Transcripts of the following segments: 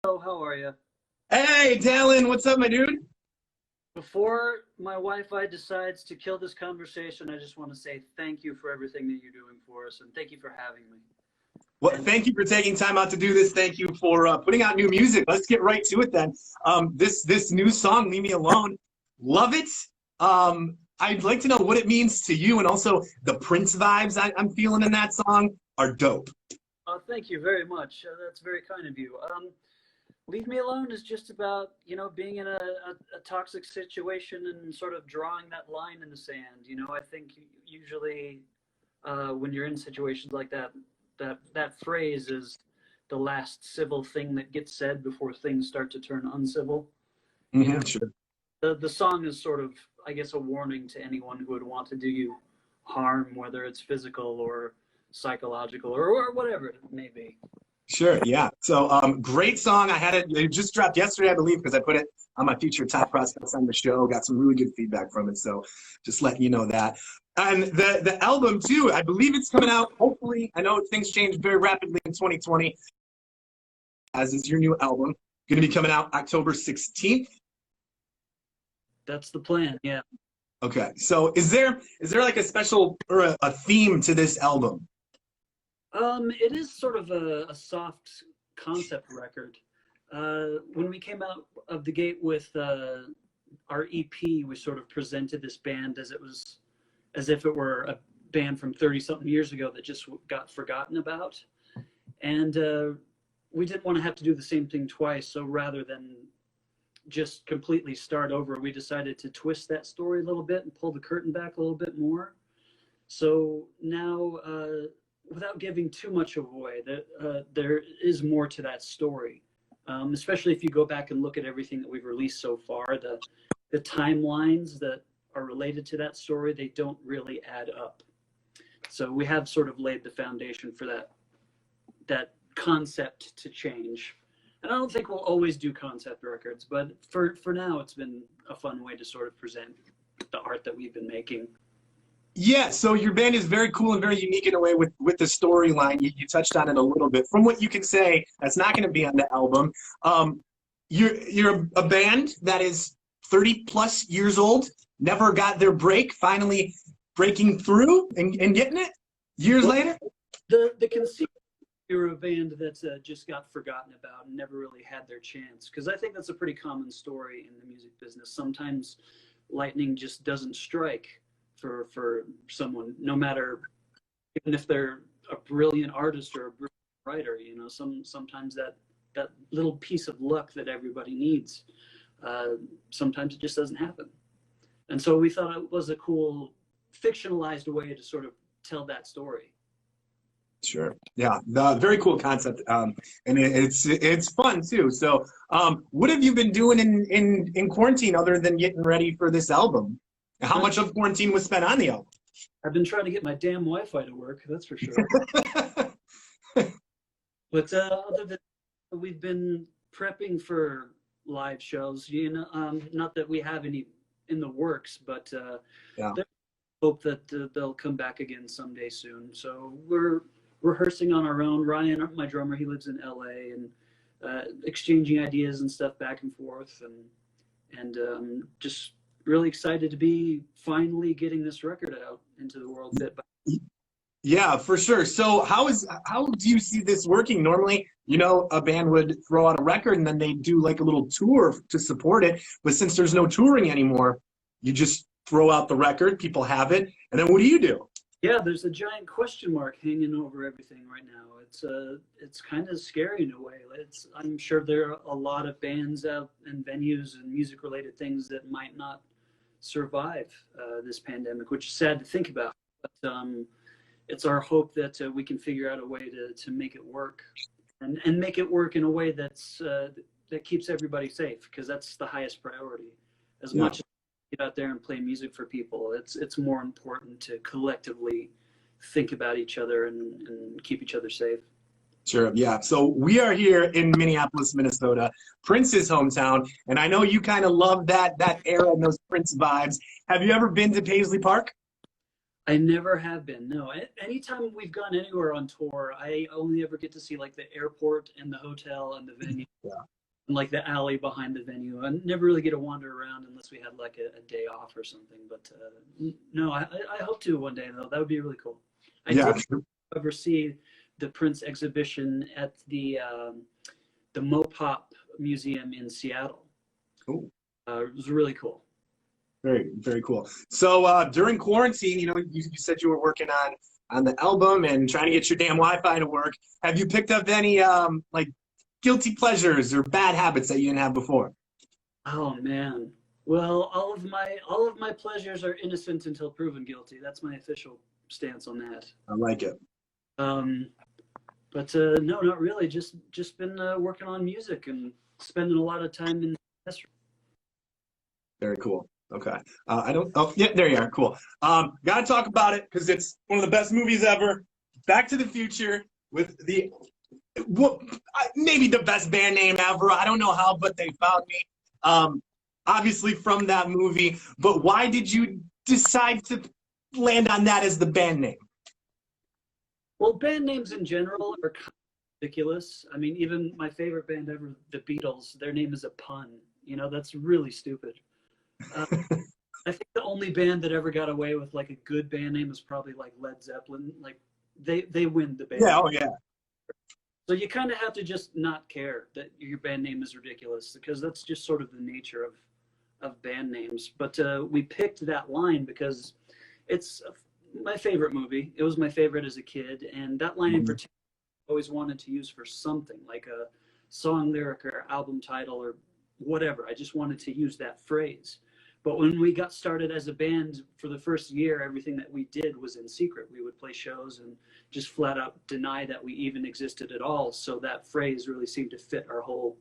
Hello, how are you? Hey, Dallin, what's up, my dude? Before my Wi-Fi decides to kill this conversation, I just want to say thank you for everything that you're doing for us, and thank you for having me. Well, And thank you for taking time out to do this. Thank you for putting out new music. Let's get right to it then. This new song, "Leave Me Alone," love it. I'd like to know what it means to you, and also the Prince vibes I'm feeling in that song are dope. thank you very much. That's very kind of you. Leave Me Alone is just about, being in a toxic situation and sort of drawing that line in the sand. I think usually when you're in situations like that, that phrase is the last civil thing that gets said before things start to turn uncivil. You know, Sure. the song is sort of, I guess, a warning to anyone who would want to do you harm, whether it's physical or psychological or whatever it may be. Sure, yeah. So, great song. It just dropped yesterday, I believe, because I put it on my featured top prospects on the show. Got some really good feedback from it. So, just letting you know that. And the album too, I believe it's coming out. Hopefully, I know things change very rapidly in 2020. As is your new album, going to be coming out October 16th. That's the plan. Yeah. Okay. So, is there like a special or a theme to this album? It is sort of a soft concept record. When we came out of the gate with our EP, we sort of presented this band as if it were a band from 30 something years ago that just got forgotten about. And we didn't want to have to do the same thing twice. So rather than just completely start over, we decided to twist that story a little bit and pull the curtain back a little bit more. So now, without giving too much away, there is more to that story. Especially if you go back and look at everything that we've released so far, the timelines that are related to that story, they don't really add up. So we have sort of laid the foundation for that concept to change. And I don't think we'll always do concept records, but for now, it's been a fun way to sort of present the art that we've been making. Yeah, so your band is very cool and very unique in a way with the storyline. You touched on it a little bit. From what you can say, that's not going to be on the album. You're a band that is 30 plus years old, never got their break, finally breaking through and getting it years Well, later. the conceit, you're a band that's just got forgotten about and never really had their chance, because I think that's a pretty common story in the music business. Sometimes lightning just doesn't strike for someone, no matter, even if they're a brilliant artist or a brilliant writer. Sometimes that little piece of luck that everybody needs, sometimes it just doesn't happen. And so we thought it was a cool fictionalized way to sort of tell that story. Sure. Yeah, the very cool concept, and it's fun too. So, what have you been doing in quarantine other than getting ready for this album? How much of quarantine was spent on the album? I've been trying to get my damn Wi-Fi to work, that's for sure. But other than we've been prepping for live shows, not that we have any in the works, but Yeah. hope that they'll come back again someday soon. So we're rehearsing on our own. Ryan, my drummer, he lives in LA, and exchanging ideas and stuff back and forth, and just really excited to be finally getting this record out into the world bit by. Yeah, for sure. So how do you see this working? Normally, a band would throw out a record and then they do like a little tour to support it. But since there's no touring anymore, you just throw out the record, people have it, and then what do you do? Yeah, there's a giant question mark hanging over everything right now. It's kind of scary in a way. I'm sure there are a lot of bands out and venues and music related things that might not survive this pandemic, which is sad to think about. But it's our hope that we can figure out a way to make it work, and make it work in a way that keeps everybody safe, because that's the highest priority. As much as we get out there and play music for people, it's more important to collectively think about each other and keep each other safe. Sure, yeah. So we are here in Minneapolis, Minnesota, Prince's hometown, and I know you kind of love that era and those Prince vibes. Have you ever been to Paisley Park? I never have been. No. Anytime we've gone anywhere on tour, I only ever get to see like the airport and the hotel and the venue, Yeah. and like the alley behind the venue. I never really get to wander around unless we had like a day off or something. But no, I hope to one day though. That would be really cool. I Yeah. did ever see the Prince exhibition at the Mopop Museum in Seattle. Cool. It was really cool. Very, very cool. So during quarantine, you said you were working on the album and trying to get your damn Wi-Fi to work. Have you picked up any like guilty pleasures or bad habits that you didn't have before? Oh man. Well, all of my pleasures are innocent until proven guilty. That's my official stance on that. I like it. Um, but no, not really. Just been working on music and spending a lot of time in the test room. Very cool. Okay. I don't. Oh, yeah. There you are. Cool. Got to talk about it because it's one of the best movies ever. Back to the Future with maybe the best band name ever. I don't know how, but they found me. Obviously from that movie. But why did you decide to land on that as the band name? Well, band names in general are kind of ridiculous. I mean, even my favorite band ever, the Beatles, their name is a pun. That's really stupid. I think the only band that ever got away with like a good band name was probably like Led Zeppelin. Like they win the band. Yeah. Oh yeah. So you kind of have to just not care that your band name is ridiculous because that's just sort of the nature of band names. But we picked that line because it's my favorite movie. It was my favorite as a kid, and that line in particular I always wanted to use for something like a song lyric or album title or whatever. I just wanted to use that phrase. But when we got started as a band for the first year, everything that we did was in secret. We would play shows and just flat out deny that we even existed at all. So that phrase really seemed to fit our whole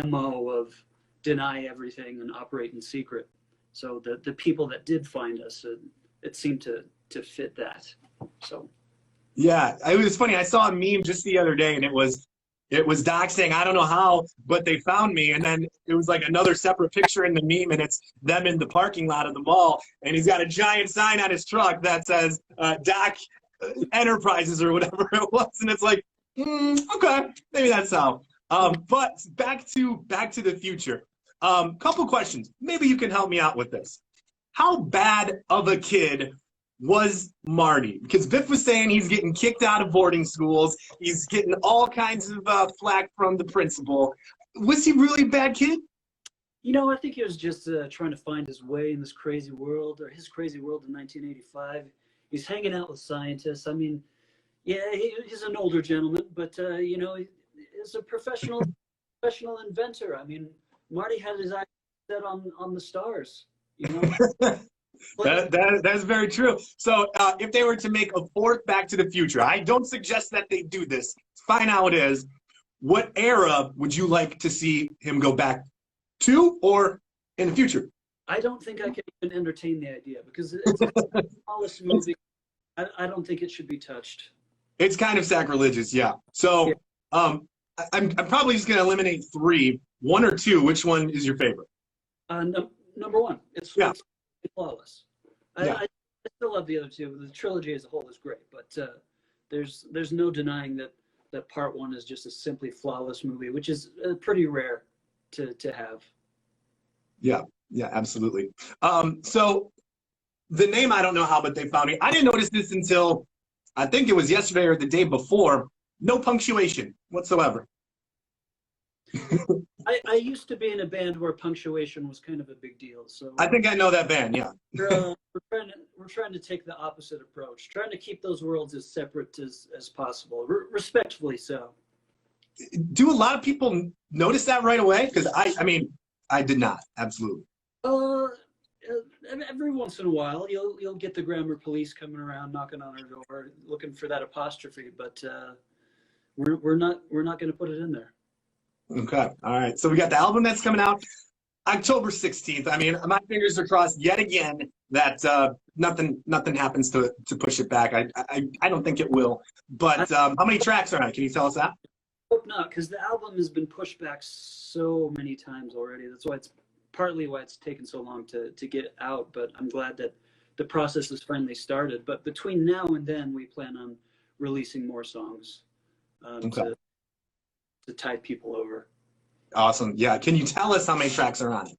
MO of deny everything and operate in secret. So the people that did find us, it seemed to fit that. So Yeah, it was funny. I saw a meme just the other day, and it was Doc saying, "I don't know how, but they found me." And then it was like another separate picture in the meme, and it's them in the parking lot of the mall, and he's got a giant sign on his truck that says Doc Enterprises or whatever it was, and it's like, okay, maybe that's how. But back to the Future. Couple questions. Maybe you can help me out with this. How bad of a kid was Marty? Because Biff was saying he's getting kicked out of boarding schools. He's getting all kinds of flack from the principal. Was he really a bad kid? I think he was just trying to find his way in this crazy world, or his crazy world in 1985. He's hanging out with scientists. I mean, yeah, he's an older gentleman, but he's a professional inventor. I mean, Marty had his eyes set on the stars. That's very true. So if they were to make a fourth Back to the Future, I don't suggest that they do this. It's fine how it is. What era would you like to see him go back to or in the future? I don't think I can even entertain the idea because it's a flawless movie. I don't think it should be touched. It's kind of sacrilegious, yeah. So I'm probably just going to eliminate three. One or two, which one is your favorite? Number one. It's flawless. Yeah. I still love the other two. The trilogy as a whole is great, but there's no denying that part one is just a simply flawless movie, which is pretty rare to have. Yeah, absolutely. So the name, I don't know how, but they found me. I didn't notice this until I think it was yesterday or the day before. No punctuation whatsoever. I used to be in a band where punctuation was kind of a big deal. So I think I know that band. Yeah. we're trying to take the opposite approach, trying to keep those worlds as separate as possible, respectfully so. Do a lot of people notice that right away? Because I mean, I did not. Absolutely. Every once in a while, you'll get the grammar police coming around, knocking on our door, looking for that apostrophe. But we're not going to put it in there. Okay. All right. So we got the album that's coming out October 16th. I mean, my fingers are crossed yet again that nothing happens to push it back. I don't think it will. But how many tracks are on it? Can you tell us that? Hope not, because the album has been pushed back so many times already. That's why it's partly why it's taken so long to get out. But I'm glad that the process has finally started. But between now and then, we plan on releasing more songs Okay. to tide people over. Awesome. Yeah. Can you tell us how many tracks are on it?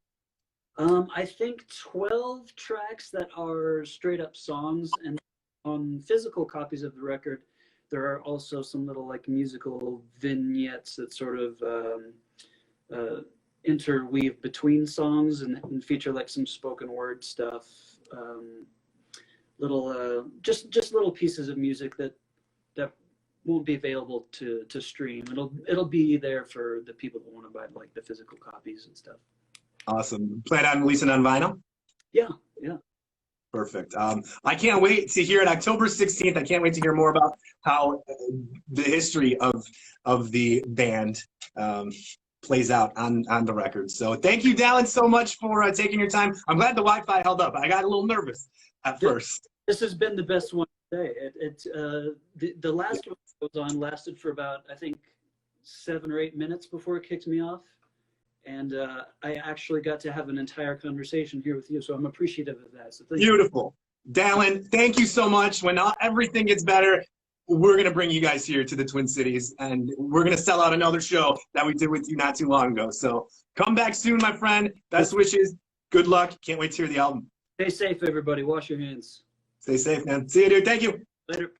I think 12 tracks that are straight up songs, and on physical copies of the record, there are also some little like musical vignettes that sort of interweave between songs and feature like some spoken word stuff, little just little pieces of music that won't be available to stream. It'll be there for the people that want to buy like the physical copies and stuff. Awesome. Plan on releasing on vinyl? Yeah. Perfect. I can't wait to hear it October 16th. I can't wait to hear more about how the history of the band plays out on the record. So thank you, Dallin, so much for taking your time. I'm glad the Wi-Fi held up. I got a little nervous at first. This has been the best one today. The last one I was on lasted for about, I think, 7 or 8 minutes before it kicked me off. And I actually got to have an entire conversation here with you, so I'm appreciative of that. So beautiful. Dallin, thank you so much. When everything gets better, we're going to bring you guys here to the Twin Cities, and we're going to sell out another show that we did with you not too long ago. So come back soon, my friend. Best wishes. Good luck. Can't wait to hear the album. Stay safe, everybody. Wash your hands. Stay safe, man. See you, dude. Thank you. Later.